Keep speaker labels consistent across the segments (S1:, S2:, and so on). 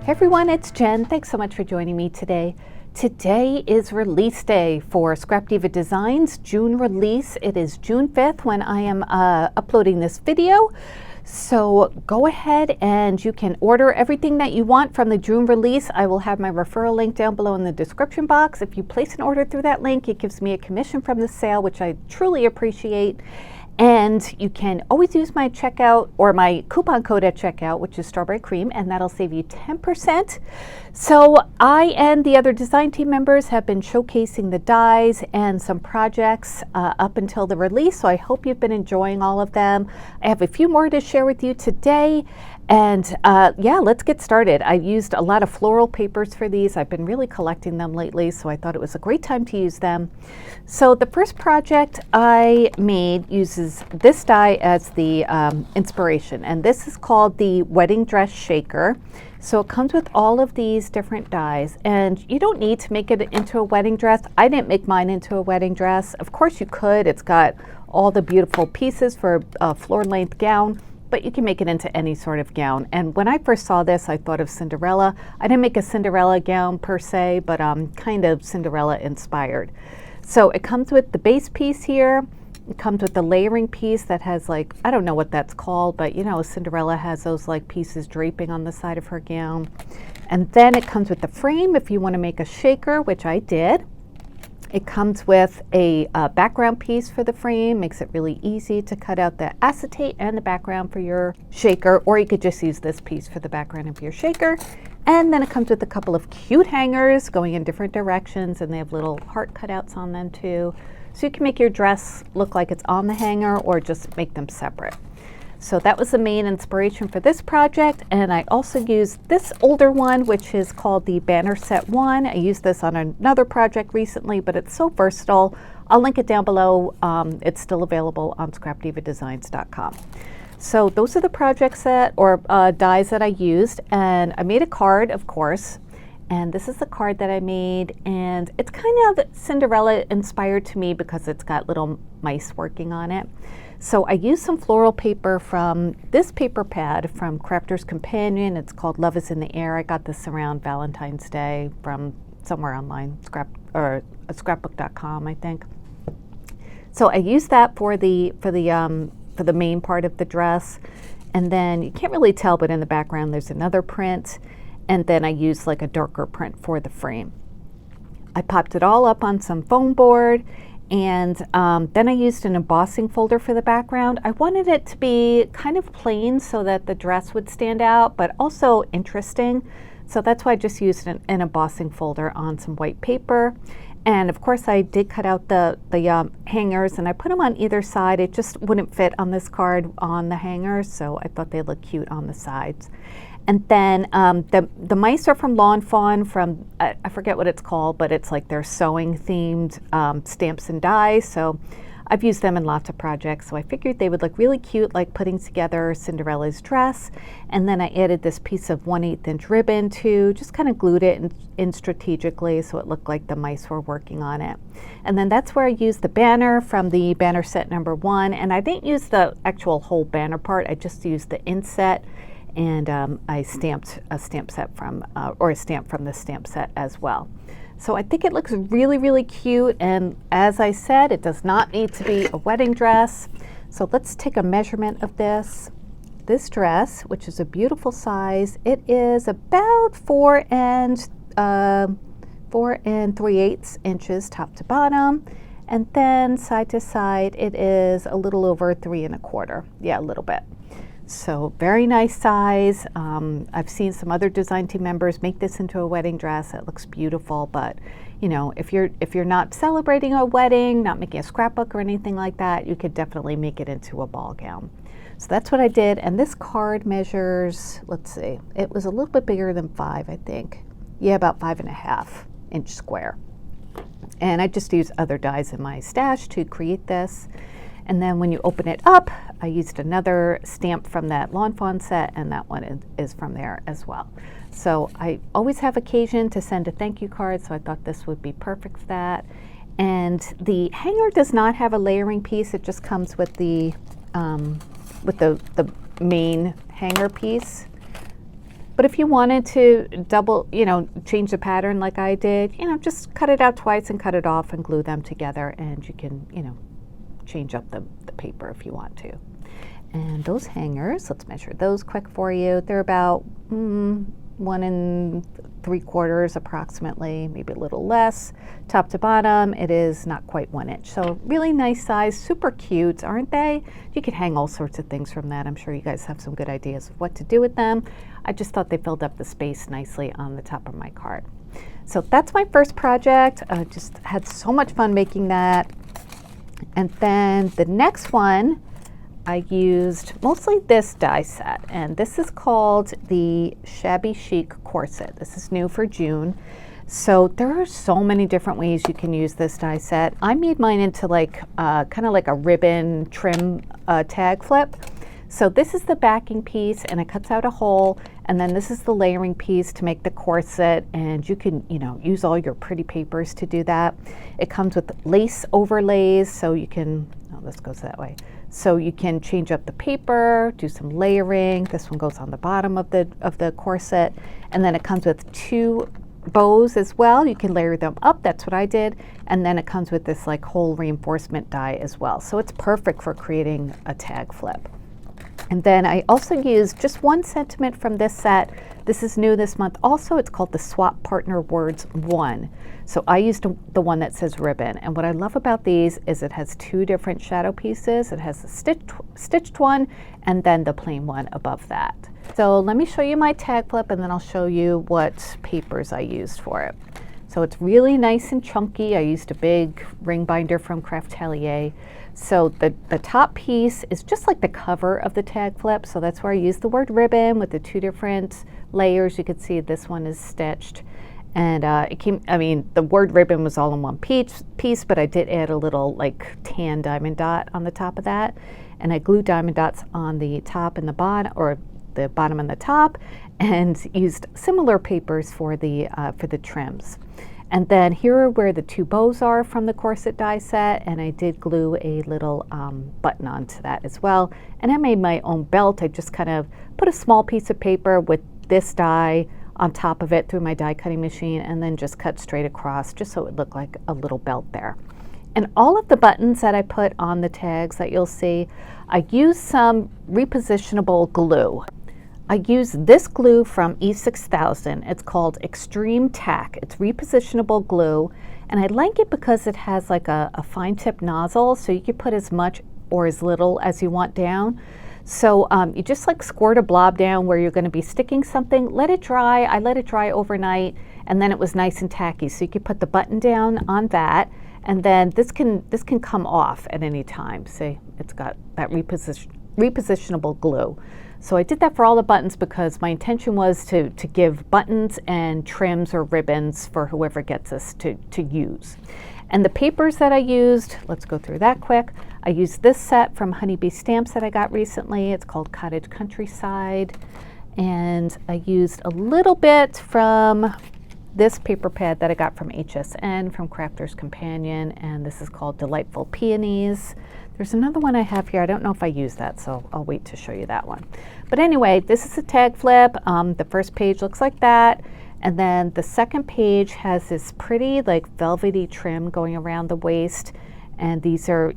S1: Hey everyone, it's Jen. Thanks so much for joining me today. Today is release day for Scrap Diva Designs June release. It is June 5th when I am uploading this video. So go ahead and you can order everything that you want from the June release. I will have my referral link down below in the description box. If you place an order through that link, it gives me a commission from the sale, which I truly appreciate. And you can always use my checkout or my coupon code at checkout, which is Strawberry Cream, and that'll save you 10%. So I and the other design team members have been showcasing the dies and some projects up until the release, so I hope you've been enjoying all of them. I have a few more to share with you today. And yeah, let's get started. I've used a lot of floral papers for these. I've been really collecting them lately, so I thought it was a great time to use them. So the first project I made uses this die as the inspiration, and this is called the Wedding Dress Shaker. So it comes with all of these different dies, and you don't need to make it into a wedding dress. I didn't make mine into a wedding dress. Of course you could. It's got all the beautiful pieces for a floor-length gown, but you can make it into any sort of gown. And when I first saw this, I thought of Cinderella. I didn't make a Cinderella gown per se, but kind of Cinderella inspired. So it comes with the base piece here. It comes with the layering piece that has, like, I don't know what that's called, but you know, Cinderella has those like pieces draping on the side of her gown. And then it comes with the frame if you want to make a shaker, which I did. It comes with a background piece for the frame, makes it really easy to cut out the acetate and the background for your shaker, or you could just use this piece for the background of your shaker. And then it comes with a couple of cute hangers going in different directions, and they have little heart cutouts on them too. So you can make your dress look like it's on the hanger or just make them separate. So that was the main inspiration for this project, and I also used this older one, which is called the Banner Set 1. I used this on another project recently, but it's so versatile. I'll link it down below. It's still available on scrapdivadesigns.com. So those are the projects that, or dies that I used, and I made a card, of course. And this is the card that I made, and it's kind of Cinderella inspired to me because it's got little mice working on it. So I used some floral paper from this paper pad from Crafter's Companion. It's called Love is in the Air. I got this around Valentine's Day from somewhere online, scrapbook.com, I think. So I used that for the main part of the dress, and then you can't really tell, but in the background there's another print, and then I used like a darker print for the frame. I popped it all up on some foam board. And then I used an embossing folder for the background. I wanted it to be kind of plain so that the dress would stand out, but also interesting. So that's why I just used an embossing folder on some white paper. And of course I did cut out the hangers, and I put them on either side. It just wouldn't fit on this card on the hangers, so I thought they looked cute on the sides. And then the mice are from Lawn Fawn, from, I forget what it's called, but it's like their sewing themed stamps and dies. So I've used them in lots of projects. So I figured they would look really cute, like putting together Cinderella's dress. And then I added this piece of 1/8 inch ribbon too, just kind of glued it in strategically so it looked like the mice were working on it. And then that's where I used the banner from the Banner Set number 1. And I didn't use the actual whole banner part. I just used the inset. And I stamped a stamp set from, or a stamp from the stamp set as well. So I think it looks really, really cute. And as I said, it does not need to be a wedding dress. So let's take a measurement of this. This dress, which is a beautiful size, it is about 4 3/8 inches top to bottom. And then side to side, it is a little over 3 1/4. Yeah, a little bit. So very nice size. I've seen some other design team members make this into a wedding dress. It looks beautiful, but you know, if you're not celebrating a wedding, not making a scrapbook or anything like that, you could definitely make it into a ball gown. So that's what I did. And this card measures, let's see, it was a little bit bigger than 5, I think. Yeah, about 5.5 inch square. And I just used other dies in my stash to create this. And then when you open it up, I used another stamp from that Lawn Fawn set, and that one is from there as well. So I always have occasion to send a thank you card, so I thought this would be perfect for that. And the hanger does not have a layering piece. It just comes with the main hanger piece. But if you wanted to double, change the pattern like I did, just cut it out twice and cut it off and glue them together, and you can, change up the paper if you want to. And those hangers, let's measure those quick for you. They're about 1 3/4 approximately, maybe a little less. Top to bottom, it is not quite 1 inch. So really nice size, super cute, aren't they? You could hang all sorts of things from that. I'm sure you guys have some good ideas of what to do with them. I just thought they filled up the space nicely on the top of my card. So that's my first project. I just had so much fun making that. And then the next one, I used mostly this die set, and this is called the Shabby Chic Corset. This is new for June. So there are so many different ways you can use this die set. I made mine into kind of like a ribbon trim tag flip. So this is the backing piece, and it cuts out a hole, and then this is the layering piece to make the corset, and you can use all your pretty papers to do that. It comes with lace overlays, so you can, this goes that way. So you can change up the paper, do some layering. This one goes on the bottom of the corset, and then it comes with 2 bows as well. You can layer them up. That's what I did. And then it comes with this hole reinforcement die as well. So it's perfect for creating a tag flip. And then I also used just 1 sentiment from this set. This is new this month also. It's called the Swap Partner Words 1. So I used the one that says ribbon. And what I love about these is it has 2 different shadow pieces. It has the stitched one and then the plain one above that. So let me show you my tag flip, and then I'll show you what papers I used for it. So it's really nice and chunky. I used a big ring binder from Craftelier. So the top piece is just like the cover of the tag flip. So that's where I used the word ribbon with the 2 different layers. You can see this one is stitched. And the word ribbon was all in one piece, but I did add a little tan diamond dot on the top of that. And I glued diamond dots on the top and the bottom, or the bottom and the top, and used similar papers for the trims. And then here are where the 2 bows are from the corset die set, and I did glue a little button onto that as well. And I made my own belt. I just kind of put a small piece of paper with this die on top of it through my die cutting machine, and then just cut straight across just so it looked like a little belt there. And all of the buttons that I put on the tags that you'll see, I used some repositionable glue. I used this glue from E6000. It's called Extreme Tack. It's repositionable glue, and I like it because it has a fine tip nozzle, so you can put as much or as little as you want down. So you just squirt a blob down where you're going to be sticking something, let it dry. I let it dry overnight, and then it was nice and tacky. So you could put the button down on that, and then this can come off at any time. See, it's got that repositionable glue. So I did that for all the buttons because my intention was to give buttons and trims or ribbons for whoever gets this to use. And the papers that I used, let's go through that quick. I used this set from Honeybee Stamps that I got recently. It's called Cottage Countryside. And I used a little bit from this paper pad that I got from HSN, from Crafter's Companion, and this is called Delightful Peonies. There's another one I have here. I don't know if I use that, so I'll wait to show you that one. But anyway, this is a tag flip. The first page looks like that. And then the second page has this pretty velvety trim going around the waist. And these are,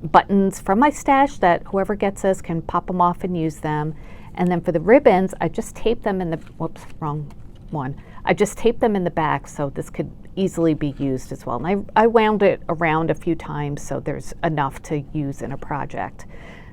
S1: buttons from my stash that whoever gets this can pop them off and use them. And then for the ribbons, I just taped them in the, whoops, wrong one. I just taped them in the back so this could easily be used as well. And I wound it around a few times so there's enough to use in a project.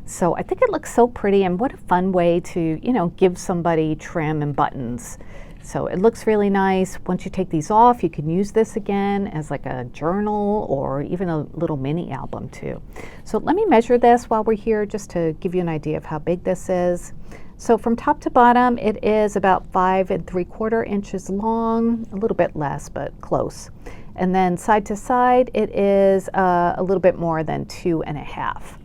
S1: So I think it looks so pretty, and what a fun way to, give somebody trim and buttons. So it looks really nice. Once you take these off, you can use this again as a journal or even a little mini album too. So let me measure this while we're here just to give you an idea of how big this is. So from top to bottom, it is about 5 3/4 inches long, a little bit less, but close. And then side to side, it is a little bit more than 2.5.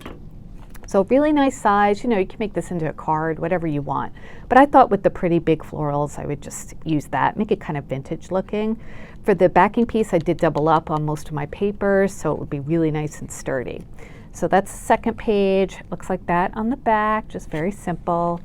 S1: So really nice size. You can make this into a card, whatever you want. But I thought with the pretty big florals, I would just use that, make it kind of vintage looking. For the backing piece, I did double up on most of my papers, so it would be really nice and sturdy. So that's the second page. Looks like that on the back, just very simple.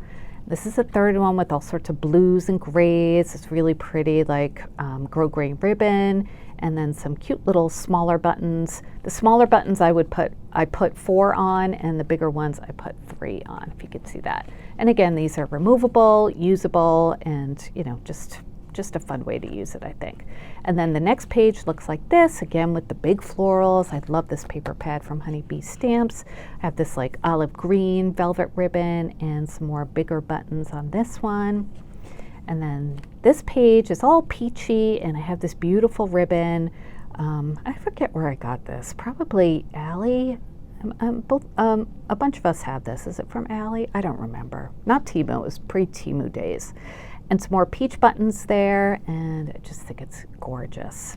S1: This is the third one with all sorts of blues and grays. It's really pretty, like grosgrain ribbon, and then some cute little smaller buttons. The smaller buttons I put 4 on, and the bigger ones I put 3 on, if you could see that. And again, these are removable, usable, and just a fun way to use it, I think. And then the next page looks like this, again with the big florals. I love this paper pad from Honeybee Stamps. I have this like olive green velvet ribbon and some more bigger buttons on this one. And then this page is all peachy, and I have this beautiful ribbon. I forget where I got this, probably Allie. A bunch of us have this. Is it from Allie? I don't remember. Not Temu, it was pre-Temu days. And some more peach buttons there, and I just think it's gorgeous.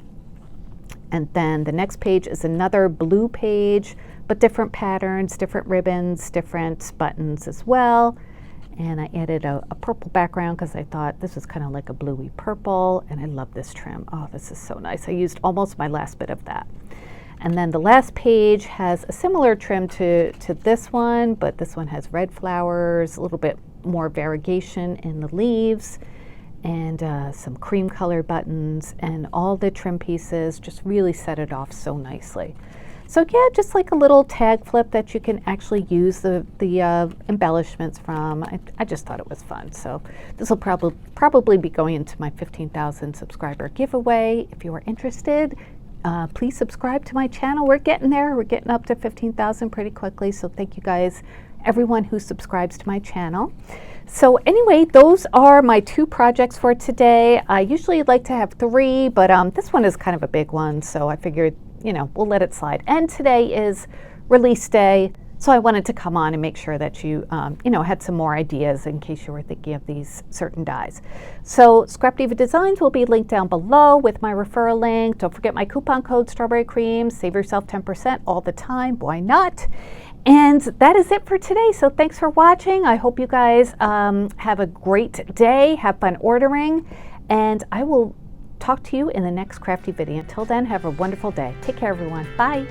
S1: And then the next page is another blue page, but different patterns, different ribbons, different buttons as well. And I added a purple background because I thought this was kind of like a bluey purple, and I love this trim. Oh, this is so nice. I used almost my last bit of that. And then the last page has a similar trim to this one, but this one has red flowers, a little bit more variegation in the leaves, and some cream color buttons, and all the trim pieces just really set it off so nicely. So yeah, just like a little tag flip that you can actually use the embellishments from. I just thought it was fun. So this will probably be going into my 15,000 subscriber giveaway. If you are interested, please subscribe to my channel. We're getting there. We're getting up to 15,000 pretty quickly. So thank you guys, everyone who subscribes to my channel. So anyway, those are my 2 projects for today. I usually like to have 3, but this one is kind of a big one, so I figured, we'll let it slide. And today is release day, so I wanted to come on and make sure that you, had some more ideas in case you were thinking of these certain dies. So Scrap Diva Designs will be linked down below with my referral link. Don't forget my coupon code Strawberry Cream. Save yourself 10% all the time. Why not? And that is it for today. So thanks for watching. I hope you guys have a great day. Have fun ordering. And I will talk to you in the next crafty video. Until then, have a wonderful day. Take care, everyone. Bye.